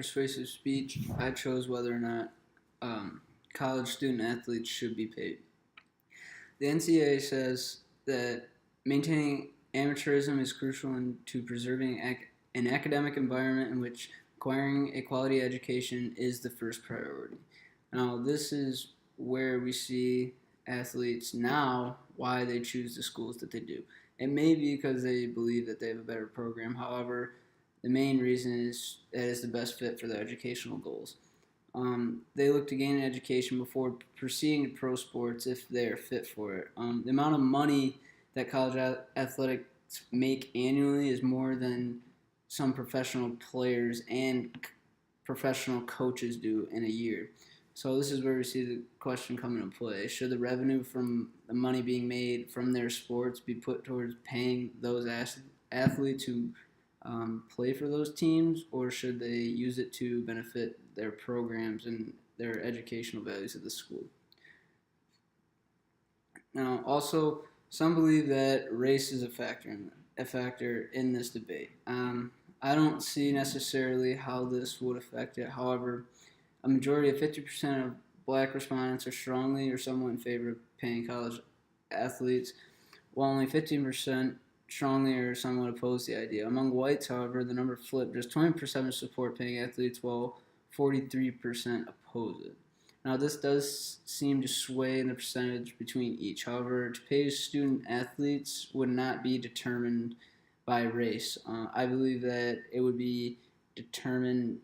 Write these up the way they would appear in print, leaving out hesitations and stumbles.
Persuasive Speech, I chose whether or not college student athletes should be paid. The NCAA says that maintaining amateurism is crucial to preserving an academic environment in which acquiring a quality education is the first priority. Now, this is where we see athletes now why they choose the schools that they do. It may be because they believe that they have a better program. However, the main reason is that it's the best fit for their educational goals. They look to gain an education before proceeding to pro sports if they are fit for it. The amount of money that college athletics make annually is more than some professional players and professional coaches do in a year. So this is where we see the question come into play. Should the revenue from the money being made from their sports be put towards paying those athletes who play for those teams, or should they use it to benefit their programs and their educational values at the school? Now, also, some believe that race is a factor in this debate. I don't see necessarily how this would affect it. However, a majority of 50% of black respondents are strongly or somewhat in favor of paying college athletes, while only 15% strongly or somewhat oppose the idea. Among whites, however, the number flipped. Just 20% support paying athletes, while 43% oppose it. Now, this does seem to sway in the percentage between each. However, to pay student athletes would not be determined by race. I believe that it would be determined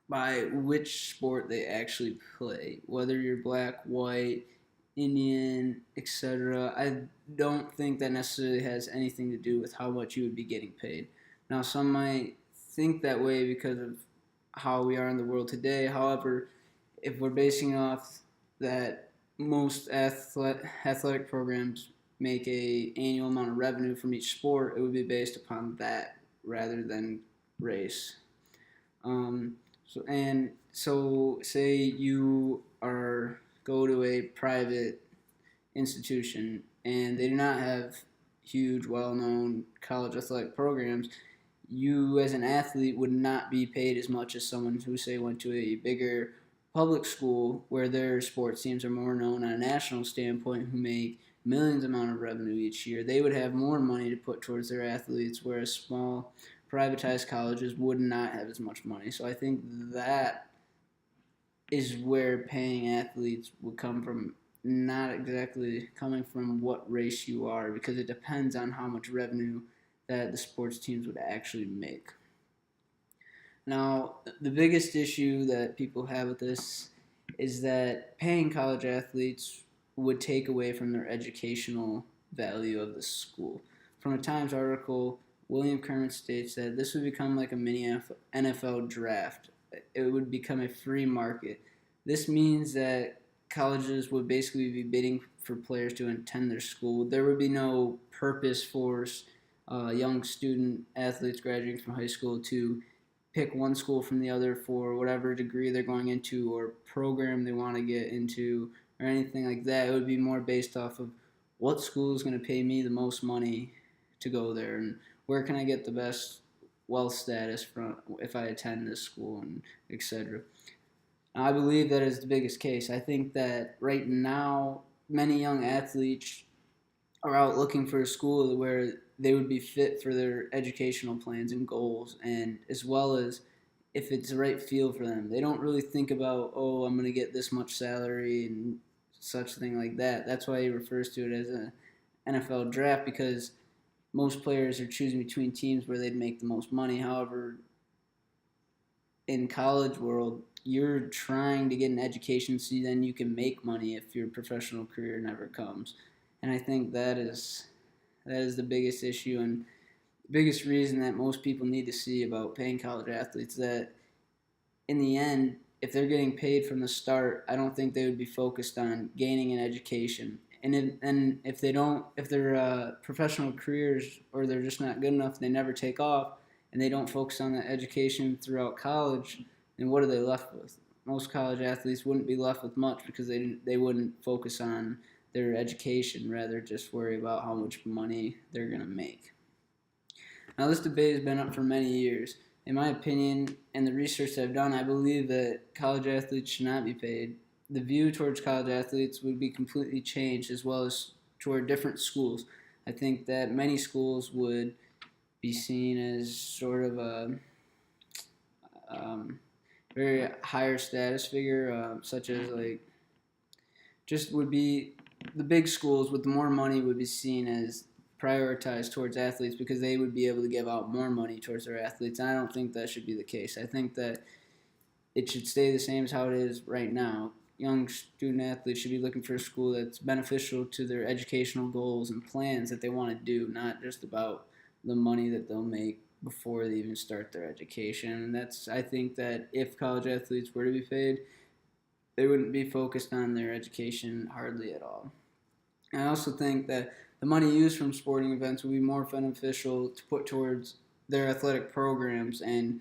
by which sport they actually play, whether you're black, white, Indian, etc. I don't think that necessarily has anything to do with how much you would be getting paid. Now, some might think that way because of how we are in the world today. However, if we're basing off that most athletic programs make a annual amount of revenue from each sport, it would be based upon that rather than race. So say you go to a private institution and they do not have huge, well-known college athletic programs. You, as an athlete, would not be paid as much as someone who, say, went to a bigger public school where their sports teams are more known on a national standpoint, who make millions amount of revenue each year. They would have more money to put towards their athletes, whereas small privatized colleges would not have as much money. So I think that is where paying athletes would come from, not exactly coming from what race you are, because it depends on how much revenue that the sports teams would actually make. Now, the biggest issue that people have with this is that paying college athletes would take away from their educational value of the school. From a Times article, William Kermit states that this would become like a mini NFL draft. It would become a free market. This means that colleges would basically be bidding for players to attend their school. There would be no purpose for young student athletes graduating from high school to pick one school from the other for whatever degree they're going into or program they want to get into or anything like that. It would be more based off of what school is going to pay me the most money to go there and where can I get the best wealth status from if I attend this school, and etc. I believe that is the biggest case. I think that right now many young athletes are out looking for a school where they would be fit for their educational plans and goals, and as well as if it's the right field for them. They don't really think about, oh, I'm going to get this much salary and such thing like that. That's why he refers to it as an NFL draft, because most players are choosing between teams where they'd make the most money. However, in college world, you're trying to get an education so then you can make money if your professional career never comes. And I think that is the biggest issue and the biggest reason that most people need to see about paying college athletes, that in the end, if they're getting paid from the start, I don't think they would be focused on gaining an education. And if their professional careers or they're just not good enough, they never take off, and they don't focus on that education throughout college, then what are they left with? Most college athletes wouldn't be left with much because they wouldn't focus on their education, rather just worry about how much money they're going to make. Now, this debate has been up for many years, in my opinion, and the research that I've done, I believe that college athletes should not be paid. The view towards college athletes would be completely changed, as well as toward different schools. I think that many schools would be seen as sort of a very higher status figure, such as like just would be the big schools with more money would be seen as prioritized towards athletes because they would be able to give out more money towards their athletes. And I don't think that should be the case. I think that it should stay the same as how it is right now. Young student athletes should be looking for a school that's beneficial to their educational goals and plans that they want to do, not just about the money that they'll make before they even start their education. And that's, I think that if college athletes were to be paid, they wouldn't be focused on their education hardly at all. And I also think that the money used from sporting events would be more beneficial to put towards their athletic programs and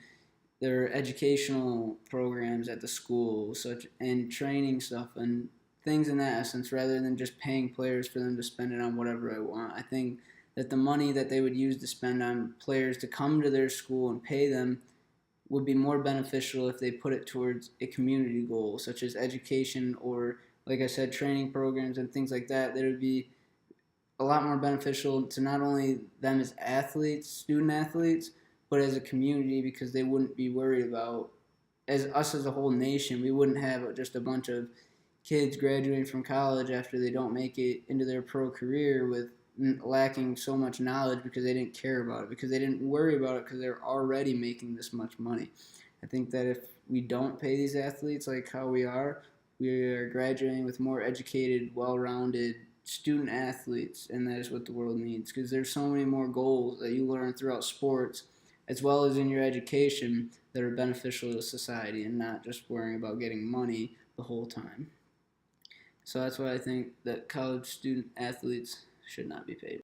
their educational programs at the school, such and training stuff and things in that essence, rather than just paying players for them to spend it on whatever I want. I think that the money that they would use to spend on players to come to their school and pay them would be more beneficial if they put it towards a community goal, such as education or, like I said, training programs and things like that. That would be a lot more beneficial to not only them as athletes, student athletes, but as a community because they wouldn't be worried about, as us as a whole nation, we wouldn't have just a bunch of kids graduating from college after they don't make it into their pro career with lacking so much knowledge because they didn't care about it, because they didn't worry about it because they're already making this much money. I think that if we don't pay these athletes like how we are graduating with more educated, well-rounded student athletes, and that is what the world needs because there's so many more goals that you learn throughout sports as well as in your education that are beneficial to society and not just worrying about getting money the whole time. So that's why I think that college student athletes should not be paid.